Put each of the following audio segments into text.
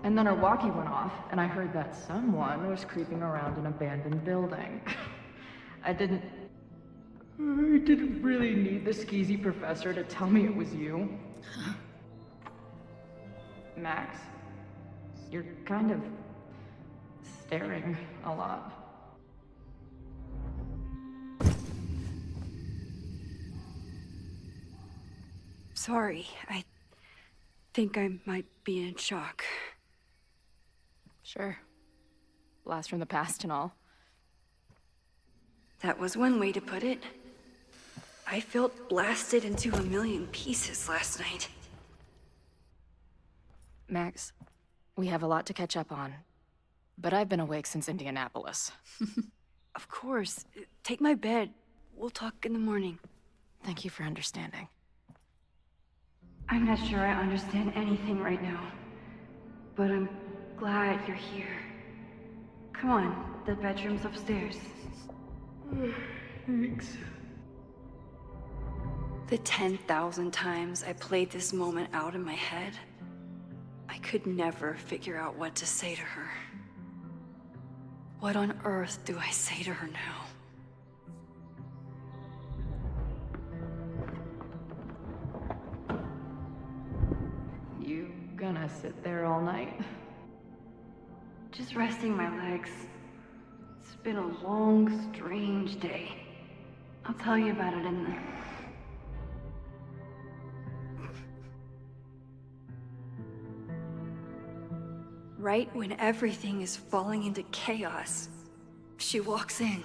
And then our walkie went off, and I heard that someone was creeping around an abandoned building. I didn't really need the skeezy professor to tell me it was you. Max, you're kind of staring a lot. Sorry, I think I might be in shock. Sure. Blast from the past and all. That was one way to put it. I felt blasted into a million pieces last night. Max, we have a lot to catch up on. But I've been awake since Indianapolis. Of course. Take my bed. We'll talk in the morning. Thank you for understanding. I'm not sure I understand anything right now. But I'm glad you're here. Come on, the bedroom's upstairs. Thanks. The 10,000 times I played this moment out in my head, I could never figure out what to say to her. What on earth do I say to her now? You gonna sit there all night? Just resting my legs. It's been a long, strange day. I'll tell you about it in the... Right when everything is falling into chaos, she walks in.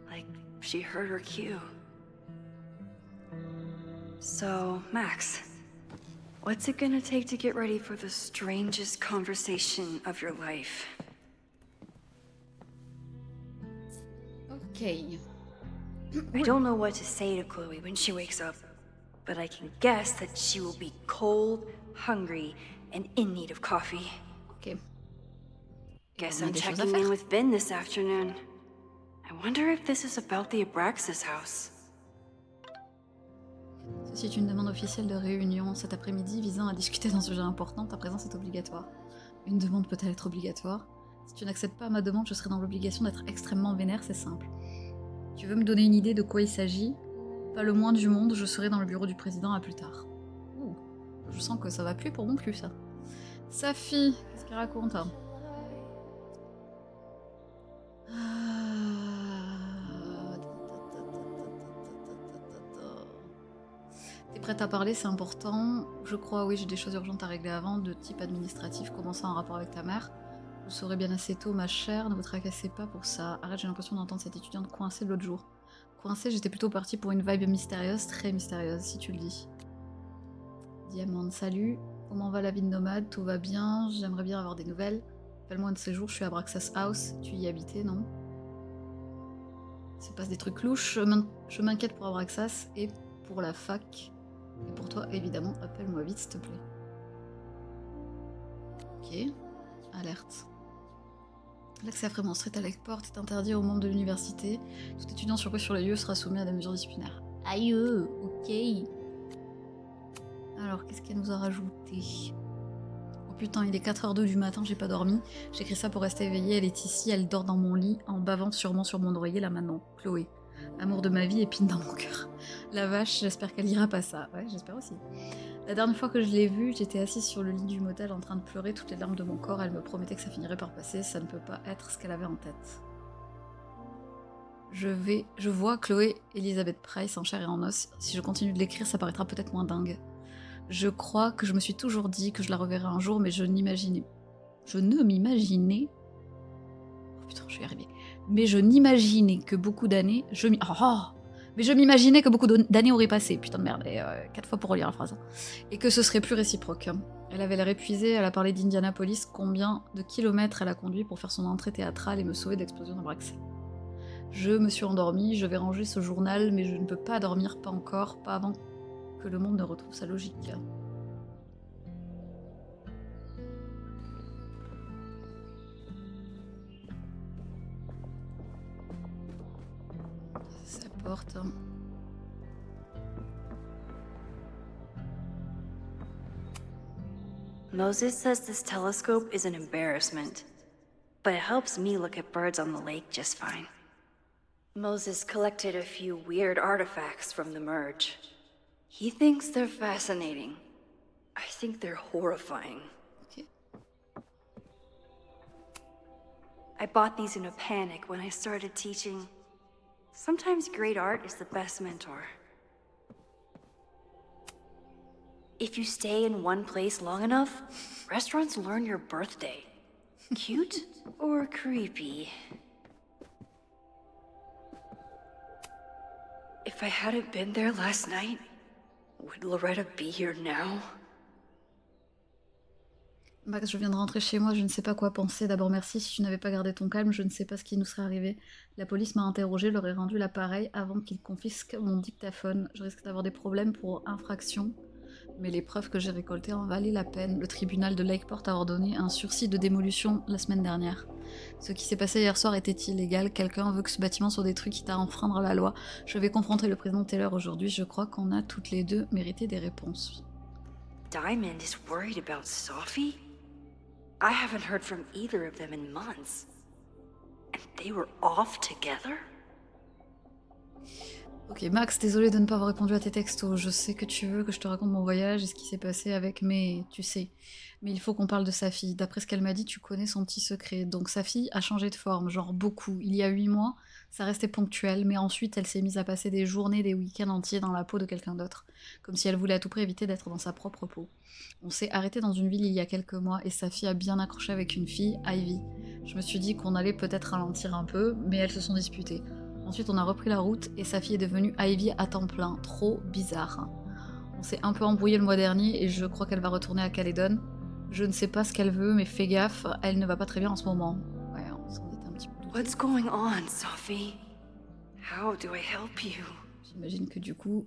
Like she heard her cue. So, Max, what's it gonna take to get ready for the strangest conversation of your life? Ok. I don't know what to say to Chloe when she wakes up, but I can guess that she will be cold, hungry, and in need of coffee. Ok. Guess On a I'm des choses à checking faire. in with Ben this afternoon. I wonder if this is about the Abraxas house. Ceci est une demande officielle de réunion cet après-midi visant à discuter d'un sujet important. Ta présence est obligatoire. Une demande peut-elle être obligatoire? Si tu n'accèdes pas à ma demande, je serai dans l'obligation d'être extrêmement vénère, c'est simple. Tu veux me donner une idée de quoi il s'agit? Pas le moins du monde, je serai dans le bureau du président à plus tard. Ouh, je sens que ça va plus pour mon cul, ça. Safi, qu'est-ce qu'elle raconte hein? T'es prête à parler, c'est important. Je crois, oui, j'ai des choses urgentes à régler avant, de type administratif, commençant en rapport avec ta mère. Vous saurez bien assez tôt, ma chère, ne vous tracassez pas pour ça. Arrête, j'ai l'impression d'entendre cette étudiante coincée de l'autre jour. Coincée, j'étais plutôt partie pour une vibe mystérieuse, très mystérieuse, si tu le dis. Diamante, salut. Comment va la vie de nomade? Tout va bien? J'aimerais bien avoir des nouvelles. Appelle-moi un de ces jours, je suis à Braxas House. Tu y habitais, non? Il se passe des trucs louches. Je m'inquiète pour Abraxas et pour la fac. Et pour toi, évidemment, appelle-moi vite, s'il te plaît. Ok. Alerte. L'accès à Fremont Street à Lakeport est interdit aux membres de l'université. Tout étudiant surpris sur les lieux sera soumis à des mesures disciplinaires. Aïe, ok. Alors, qu'est-ce qu'elle nous a rajouté? Oh putain, il est 4h02 du matin, j'ai pas dormi. J'écris ça pour rester éveillée, elle est ici, elle dort dans mon lit, en bavant sûrement sur mon oreiller là maintenant. Chloé. Amour de ma vie épine dans mon cœur. La vache, j'espère qu'elle lira pas ça. Ouais, j'espère aussi. La dernière fois que je l'ai vue, j'étais assise sur le lit du motel en train de pleurer toutes les larmes de mon corps. Elle me promettait que ça finirait par passer, ça ne peut pas être ce qu'elle avait en tête. Je vois Chloé Elizabeth Price en chair et en os. Si je continue de l'écrire, ça paraîtra peut-être moins dingue. Je crois que je me suis toujours dit que je la reverrais un jour, mais je ne m'imaginais... Oh putain, je vais y arriver. Mais je n'imaginais que beaucoup d'années... Mais je m'imaginais que beaucoup d'années auraient passé. Putain de merde, et 4 fois pour relire la phrase. Et que ce serait plus réciproque. Elle avait l'air épuisée, elle a parlé d'Indianapolis, combien de kilomètres elle a conduit pour faire son entrée théâtrale et me sauver d'explosion d'Abraxas. Je me suis endormie, je vais ranger ce journal, mais je ne peux pas dormir, pas encore, pas avant que le monde ne retrouve sa logique. Sa porte. Moses says this telescope is an embarrassment, but it helps me look at birds on the lake just fine. Moses collected a few weird artifacts from the merge. He thinks they're fascinating. I think they're horrifying. Ok. I bought these in a panic when I started teaching. Sometimes great art is the best mentor. If you stay in one place long enough, restaurants learn your birthday. Cute or creepy? If I hadn't been there last night, would Loretta be here now? Max, je viens de rentrer chez moi, je ne sais pas quoi penser. D'abord, merci si tu n'avais pas gardé ton calme, je ne sais pas ce qui nous serait arrivé. La police m'a interrogé, leur ai rendu l'appareil avant qu'ils confisquent mon dictaphone. Je risque d'avoir des problèmes pour infraction, mais les preuves que j'ai récoltées en valaient la peine. Le tribunal de Lakeport a ordonné un sursis de démolition la semaine dernière. Ce qui s'est passé hier soir était illégal. Quelqu'un veut que ce bâtiment soit détruit quitte à enfreindre la loi. Je vais confronter le président Taylor aujourd'hui. Je crois qu'on a toutes les deux mérité des réponses. Diamond is worried about Sophie? I haven't heard from either of them in months. And they were off together? Ok, Max, désolé de ne pas avoir répondu à tes textos. Je sais que tu veux que je te raconte mon voyage et ce qui s'est passé avec mes... Tu sais. Mais il faut qu'on parle de sa fille. D'après ce qu'elle m'a dit, tu connais son petit secret. Donc sa fille a changé de forme, genre beaucoup. Il y a 8 mois, ça restait ponctuel, mais ensuite elle s'est mise à passer des journées, des week-ends entiers dans la peau de quelqu'un d'autre. Comme si elle voulait à tout prix éviter d'être dans sa propre peau. On s'est arrêté dans une ville il y a quelques mois et sa fille a bien accroché avec une fille, Ivy. Je me suis dit qu'on allait peut-être ralentir un peu, mais elles se sont disputées. Ensuite, on a repris la route et sa fille est devenue Ivy à temps plein. Trop bizarre. On s'est un peu embrouillé le mois dernier et je crois qu'elle va retourner à Caledon. Je ne sais pas ce qu'elle veut, mais fais gaffe, elle ne va pas très bien en ce moment. Ouais, on s'en était un petit peu douté. What's going on, Sophie? How do I help you? J'imagine que du coup,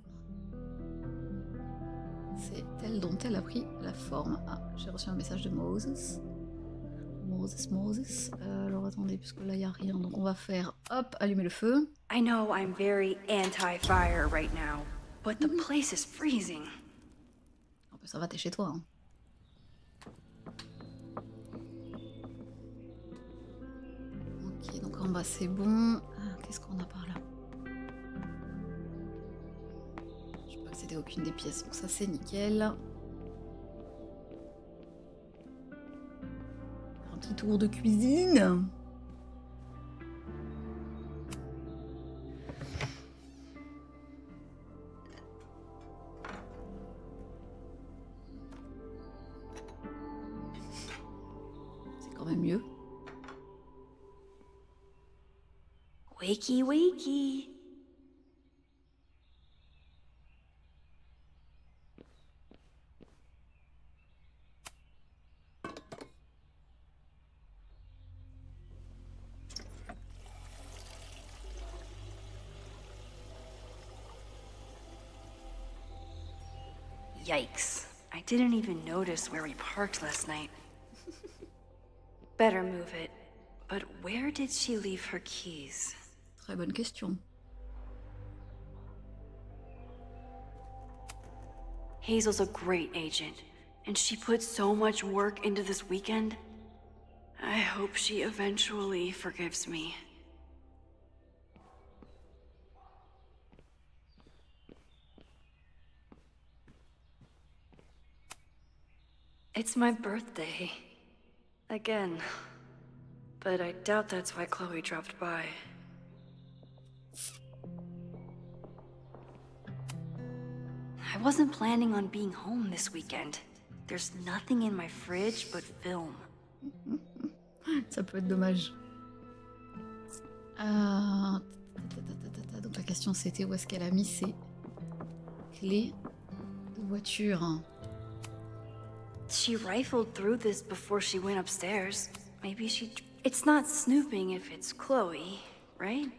c'est elle dont elle a pris la forme. Ah, j'ai reçu un message de Moses. Moses. Alors attendez, puisque là il n'y a rien, donc on va faire, hop, allumer le feu. I know I'm very anti-fire right now, but the place is freezing. Oh, bah, ça va, t'es chez toi. Hein. Ok, donc en bas c'est bon. Ah, qu'est-ce qu'on a par là? Je peux accéder à aucune des pièces, donc ça c'est nickel. Un petit tour de cuisine. C'est quand même mieux. Wakey, wakey. Yikes. I didn't even notice where we parked last night. Better move it. But where did she leave her keys? Très bonne question. Hazel's a great agent, and she put so much work into this weekend. I hope she eventually forgives me. It's my birthday. Again. But I doubt that's why Chloe dropped by. I wasn't planning on being home this weekend. There's nothing in my fridge but film. Ça peut être dommage. Donc la question c'était où est-ce qu'elle a mis ses clés de voiture. She rifled through this before she went upstairs. Maybe she... It's not snooping if it's Chloe, right?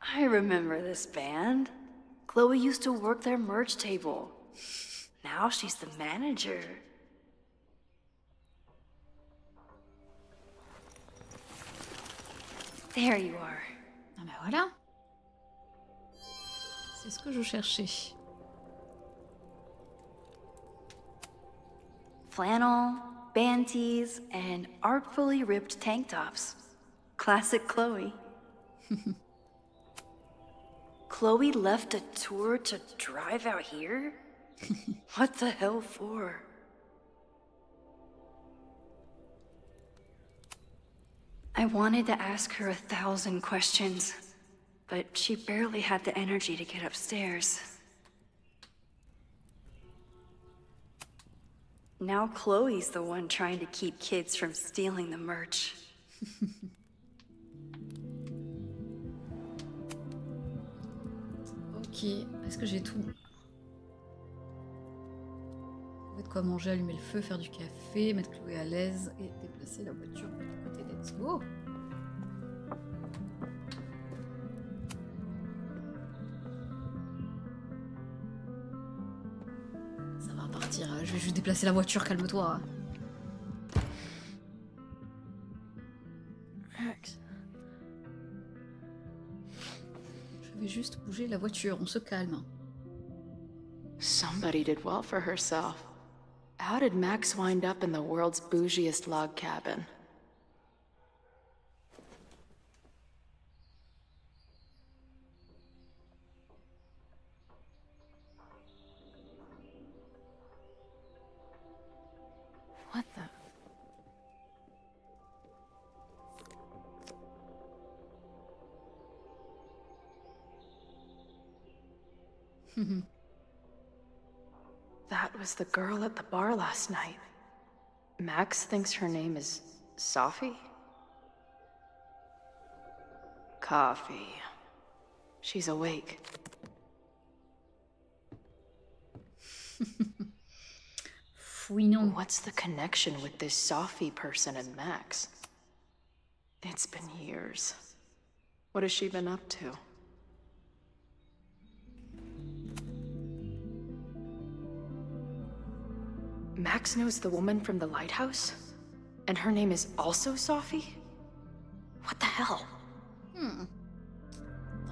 I remember this band. Chloe used to work their merch table. Now she's the manager. There you are. Ah ben voilà. C'est ce que je cherchais. Flannel, band tees, and artfully ripped tank tops. Classic Chloe. Chloe left a tour to drive out here? What the hell for? I wanted to ask her 1,000 questions, but she barely had the energy to get upstairs. Now Chloe's the one trying to keep kids from stealing the merch. Ok, est-ce que j'ai tout? Trouver de quoi manger, allumer le feu, faire du café, mettre Chloé à l'aise et déplacer la voiture de l'autre côté. Let's go! Ça va partir, je vais juste déplacer la voiture, calme-toi. Je vais juste bouger la voiture, on se calme. Somebody did well for herself. How did Max wind up in the world's bougiest log cabin? What the? That was the girl at the bar last night. Max thinks her name is Sophie? Coffee. She's awake. Fouinons. What's the connection with this Sophie person and Max? It's been years. What has she been up to? Max knows the woman from the lighthouse? And her name is also Sophie? What the hell? T'en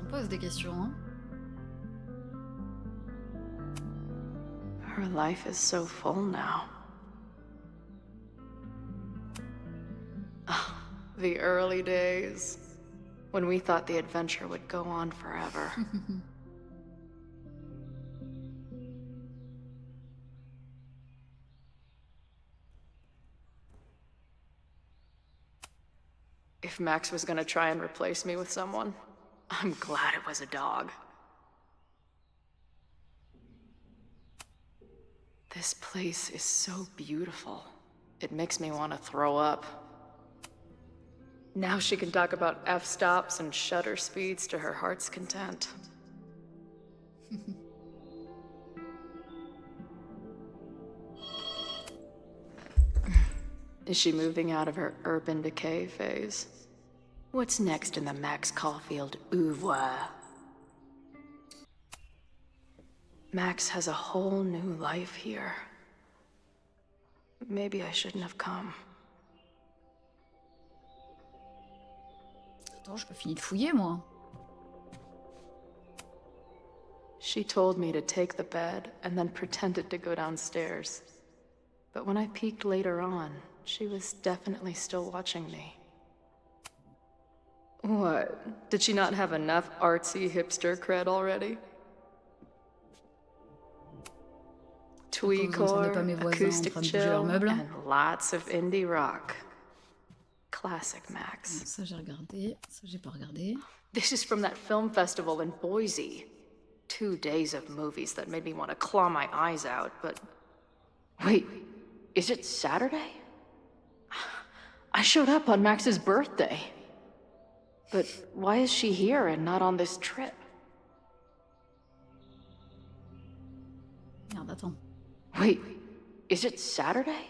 poses des questions, hein? Her life is so full now. Ah, the early days. When we thought the adventure would go on forever. If Max was gonna try and replace me with someone, I'm glad it was a dog. This place is so beautiful. It makes me want to throw up. Now she can talk about f-stops and shutter speeds to her heart's content. Is she moving out of her urban decay phase? What's next in the Max Caulfield oeuvre? Max has a whole new life here. Maybe I shouldn't have come. Attends, je peux finir de fouiller, moi. She told me to take the bed and then pretended to go downstairs. But when I peeked later on, she was definitely still watching me. What? Did she not have enough artsy hipster cred already? Tweecore, acoustic chill, and lots of indie rock. Classic Max. Ça j'ai regardé, ça j'ai pas regardé. This is from that film festival in Boise. 2 days of movies that made me want to claw my eyes out, but... Wait, is it Saturday? I showed up on Max's birthday. But why is she here and not on this trip? Merde, attends. Wait, is it Saturday?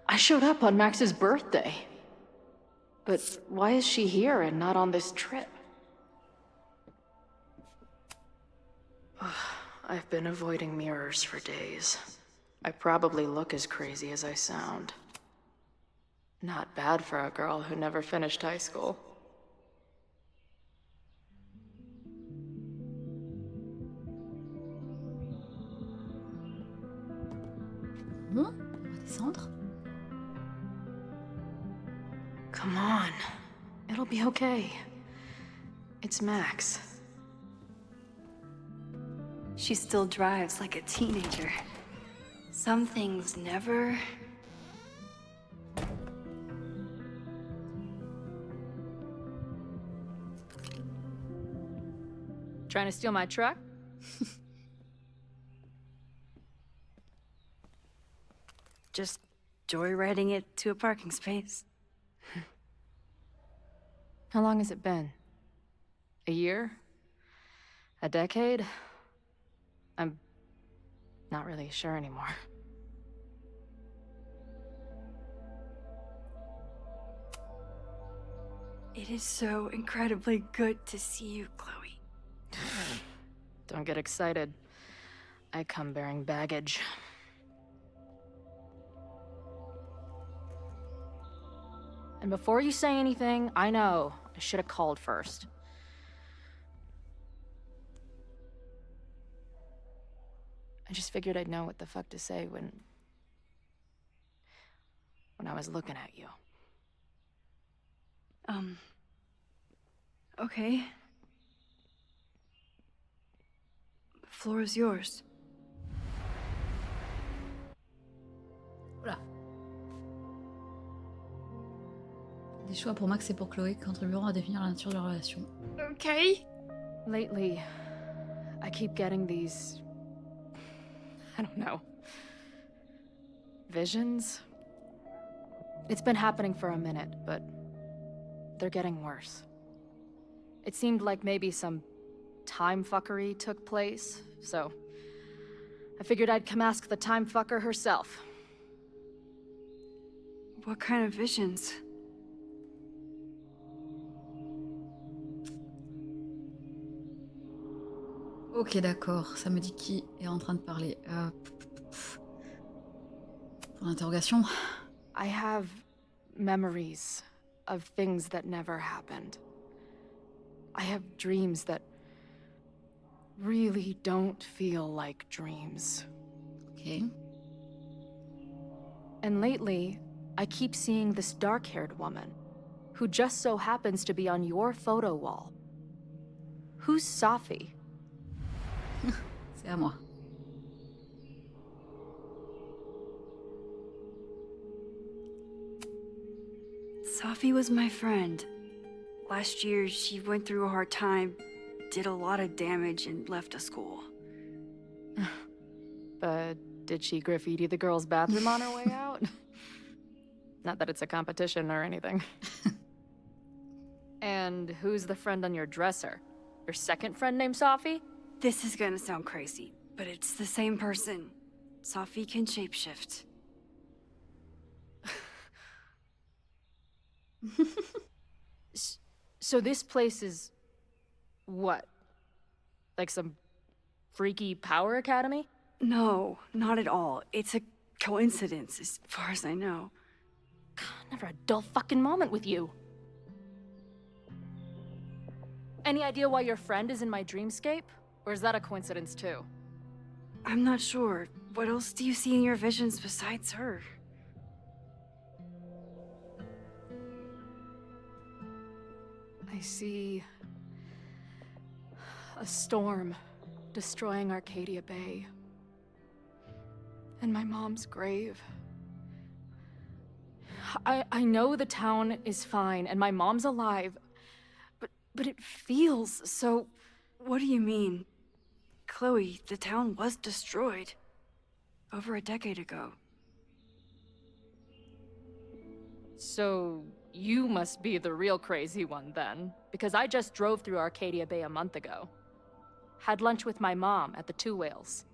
I showed up on Max's birthday. But why is she here and not on this trip? I've been avoiding mirrors for days. I probably look as crazy as I sound. Not bad for a girl who never finished high school. Bon, on va descendre. Come on. It'll be okay. It's Max. She still drives like a teenager. Some things never... Trying to steal my truck? Just joyriding it to a parking space. How long has it been? A year? A decade? I'm not really sure anymore. It is so incredibly good to see you, Chloe. Don't get excited. I come bearing baggage. And before you say anything, I know I should have called first. I just figured I'd know what the fuck to say when I was looking at you. Okay. The floor is yours. Voilà. Des choix pour Max et pour Chloé contribueront à définir la nature de leur relation. Okay. Lately, I keep getting these... I don't know. Visions? It's been happening for a minute, but they're getting worse. It seemed like maybe some time fuckery took place, so I figured I'd come ask the time fucker herself. What kind of visions? Ok, d'accord, ça me dit qui est en train de parler. Pour l'interrogation. I have memories of things that never happened. I have dreams that really don't feel like dreams. Ok. And lately, I keep seeing this dark-haired woman, who just so happens to be on your photo wall. Who's Safi? C'est à moi. Safi was my friend. Last year, she went through a hard time, did a lot of damage, and left a school. But did she graffiti the girls' bathroom on her way out? Not that it's a competition or anything. And who's the friend on your dresser? Your second friend named Safi? This is gonna sound crazy, but it's the same person. Safi can shapeshift. So this place is... what? Like some freaky power academy? No, not at all. It's a coincidence, as far as I know. Never a dull fucking moment with you. Any idea why your friend is in my dreamscape? Or is that a coincidence too? I'm not sure. What else do you see in your visions besides her? I see... a storm destroying Arcadia Bay. And my mom's grave. I know the town is fine and my mom's alive, but it feels so... What do you mean? Chloe, the town was destroyed. Over a decade ago. So you must be the real crazy one then, because I just drove through Arcadia Bay a month ago. Had lunch with my mom at the Two Whales.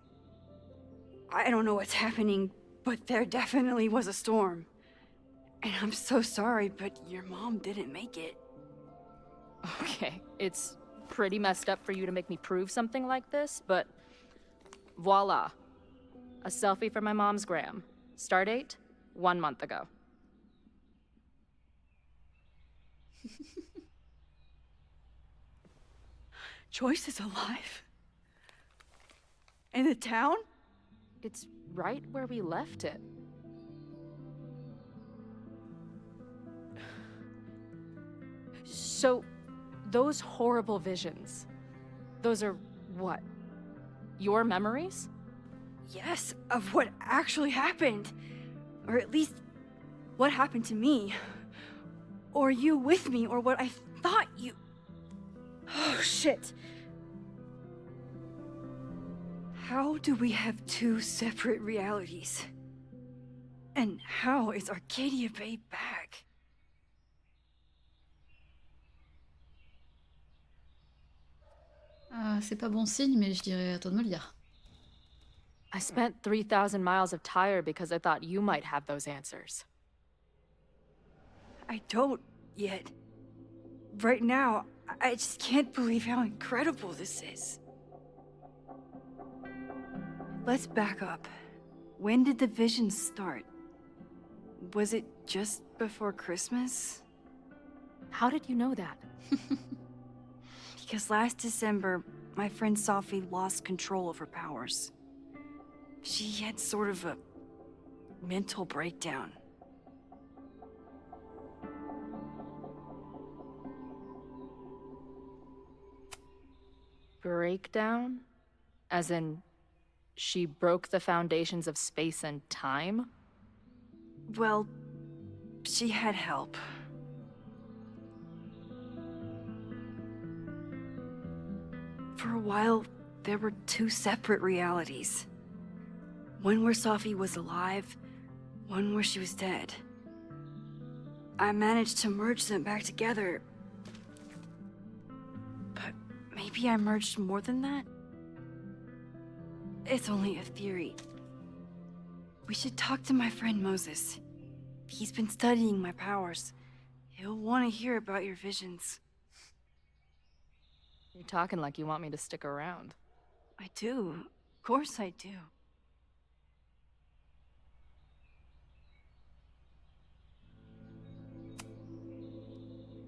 I don't know what's happening, but there definitely was a storm. And I'm so sorry, but your mom didn't make it. Okay, it's pretty messed up for you to make me prove something like this, but voila. A selfie for my mom's gram. Stardate, 1 month ago. Joyce is alive? In the town? It's right where we left it. So, those horrible visions, those are what? Your memories? Yes, of what actually happened. Or at least, what happened to me. Or you with me, or what I thought you... Oh, shit. How do we have two separate realities? And how is Arcadia Bay back? C'est pas bon signe, mais je dirais à toi de me le dire. I spent 3,000 miles of tire because I thought you might have those answers. I don't yet. Right now, I just can't believe how incredible this is. Let's back up. When did the visions start? Was it just before Christmas? How did you know that? Because last December, my friend Sophie lost control of her powers. She had sort of a mental breakdown. Breakdown? As in, she broke the foundations of space and time? Well, she had help. For a while, there were two separate realities. One where Sophie was alive, one where she was dead. I managed to merge them back together. But maybe I merged more than that? It's only a theory. We should talk to my friend Moses. He's been studying my powers. He'll want to hear about your visions. You're talking like you want me to stick around. I do. Of course I do.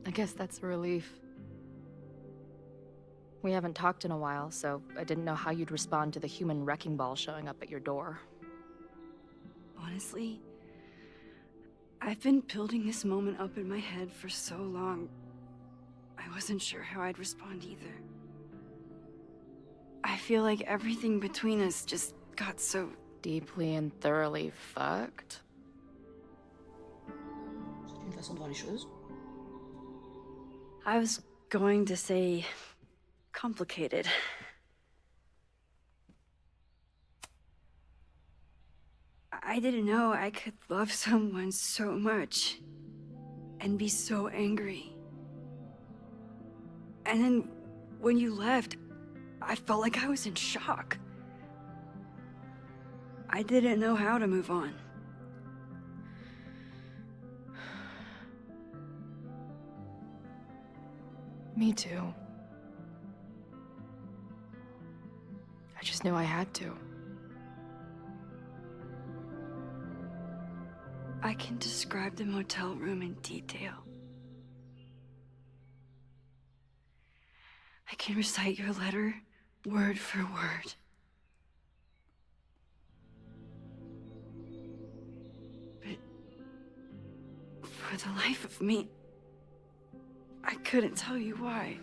I guess that's a relief. We haven't talked in a while, so I didn't know how you'd respond to the human wrecking ball showing up at your door. Honestly, I've been building this moment up in my head for so long. I wasn't sure how I'd respond either. I feel like everything between us just got so... Deeply and thoroughly fucked? C'est une façon de voir les choses. I was going to say... complicated. I didn't know I could love someone so much and be so angry. And then when you left, I felt like I was in shock. I didn't know how to move on. Me too. I just knew I had to. I can describe the motel room in detail. I can recite your letter word for word. But for the life of me, I couldn't tell you why.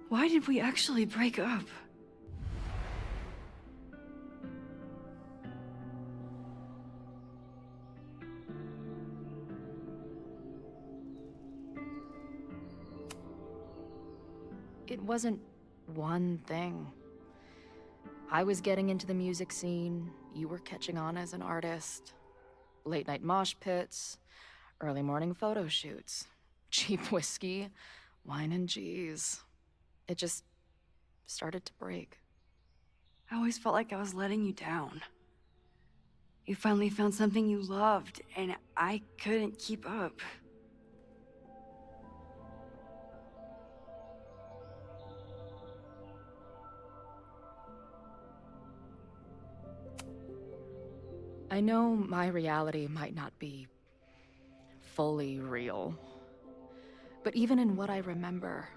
Why did we actually break up? It wasn't one thing. I was getting into the music scene, you were catching on as an artist. Late night mosh pits, early morning photo shoots, cheap whiskey, wine and cheese. It just started to break. I always felt like I was letting you down. You finally found something you loved, and I couldn't keep up. I know my reality might not be fully real, but even in what I remember,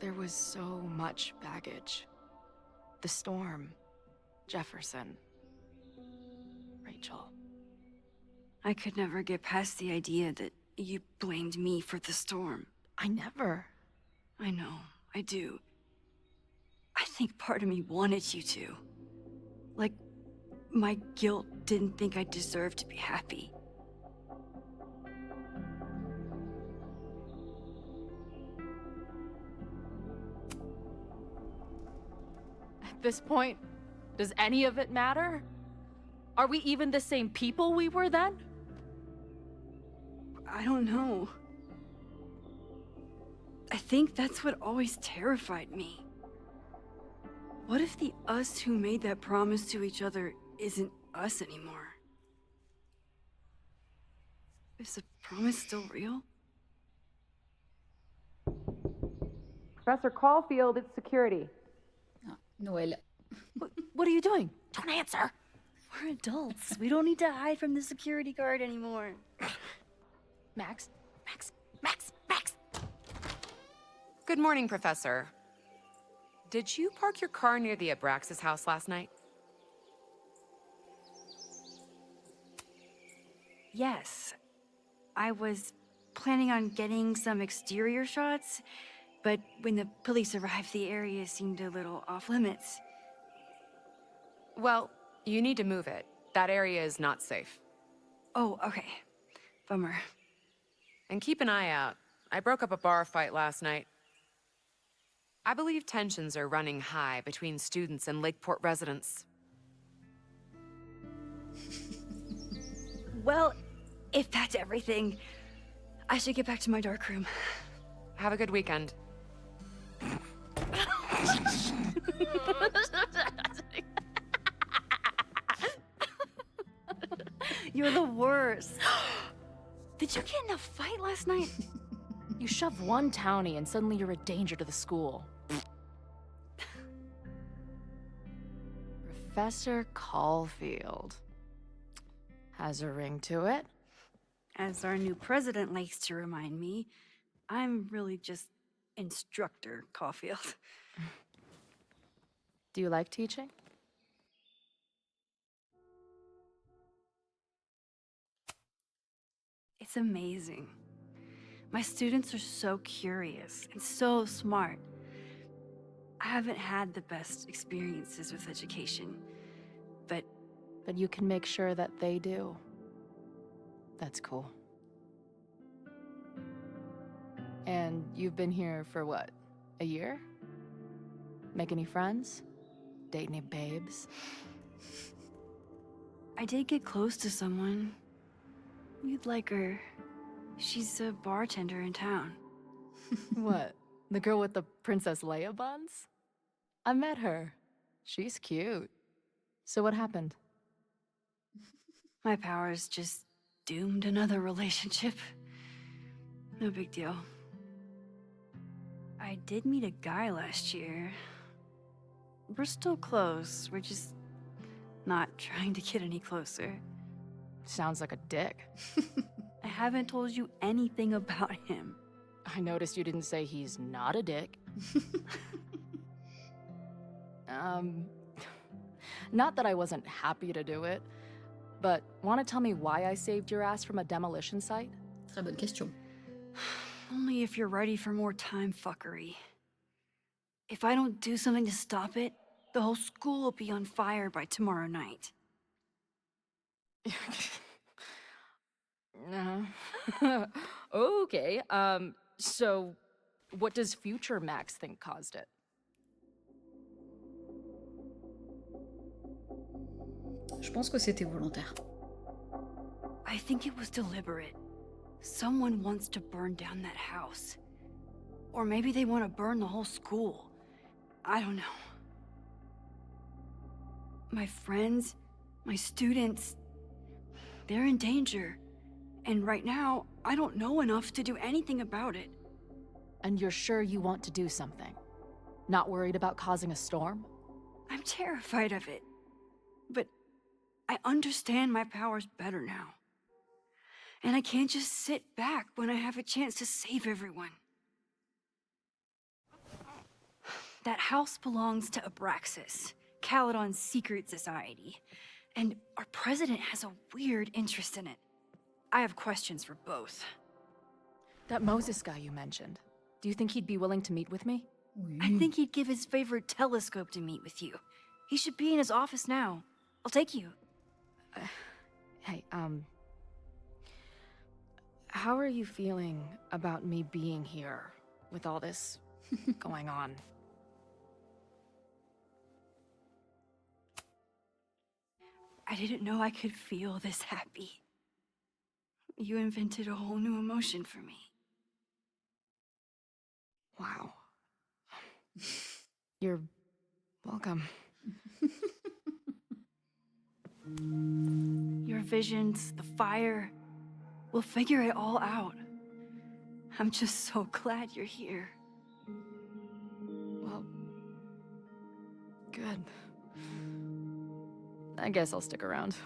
there was so much baggage. The storm, Jefferson. Rachel. I could never get past the idea that you blamed me for the storm. I never. I know, I do. I think part of me wanted you to. Like, my guilt didn't think I deserved to be happy. At this point, does any of it matter? Are we even the same people we were then? I don't know. I think that's what always terrified me. What if the us who made that promise to each other isn't us anymore? Is the promise still real? Professor Caulfield, it's security. Ah, Noël. What are you doing? Don't answer! We're adults. We don't need to hide from the security guard anymore. Max? Max? Good morning, Professor. Did you park your car near the Abraxas house last night? Yes. I was planning on getting some exterior shots, but when the police arrived, the area seemed a little off limits. Well, you need to move it. That area is not safe. Oh, okay. Bummer. And keep an eye out. I broke up a bar fight last night. I believe tensions are running high between students and Lakeport residents. Well, if that's everything, I should get back to my dark room. Have a good weekend. You're the worst. Did you get in a fight last night? You shove one townie and suddenly you're a danger to the school. Professor Caulfield. Has a ring to it. As our new president likes to remind me, I'm really just Instructor Caulfield. Do you like teaching? It's amazing. My students are so curious and so smart. I haven't had the best experiences with education, but But you can make sure that they do. That's cool. And you've been here for what? A year? Make any friends? Date any babes? I did get close to someone. You'd like her. She's a bartender in town. What? The girl with the Princess Leia buns? I met her. She's cute. So what happened? My powers just doomed another relationship. No big deal. I did meet a guy last year. We're still close. We're just not trying to get any closer. Sounds like a dick. I haven't told you anything about him. I noticed you didn't say he's not a dick. Not that I wasn't happy to do it, but want to tell me why I saved your ass from a demolition site? Très bonne question. Only if you're ready for more time fuckery. If I don't do something to stop it, the whole school will be on fire by tomorrow night. Okay, so what does future Max think caused it? Je pense que c'était volontaire. I think it was deliberate. Someone wants to burn down that house. Or maybe they want to burn the whole school. I don't know. My friends, my students, they're in danger. And right now, I don't know enough to do anything about it. And you're sure you want to do something? Not worried about causing a storm? I'm terrified of it. But I understand my powers better now. And I can't just sit back when I have a chance to save everyone. That house belongs to Abraxas. Caledon's secret society. And our president has a weird interest in it. I have questions for both. That Moses guy you mentioned. Do you think he'd be willing to meet with me? I think he'd give his favorite telescope to meet with you. He should be in his office now. I'll take you. Hey, how are you feeling about me being here with all this going on? I didn't know I could feel this happy. You invented a whole new emotion for me. Wow. You're welcome. Your visions, the fire, we'll figure it all out. I'm just so glad you're here. Well, good. I guess I'll stick around.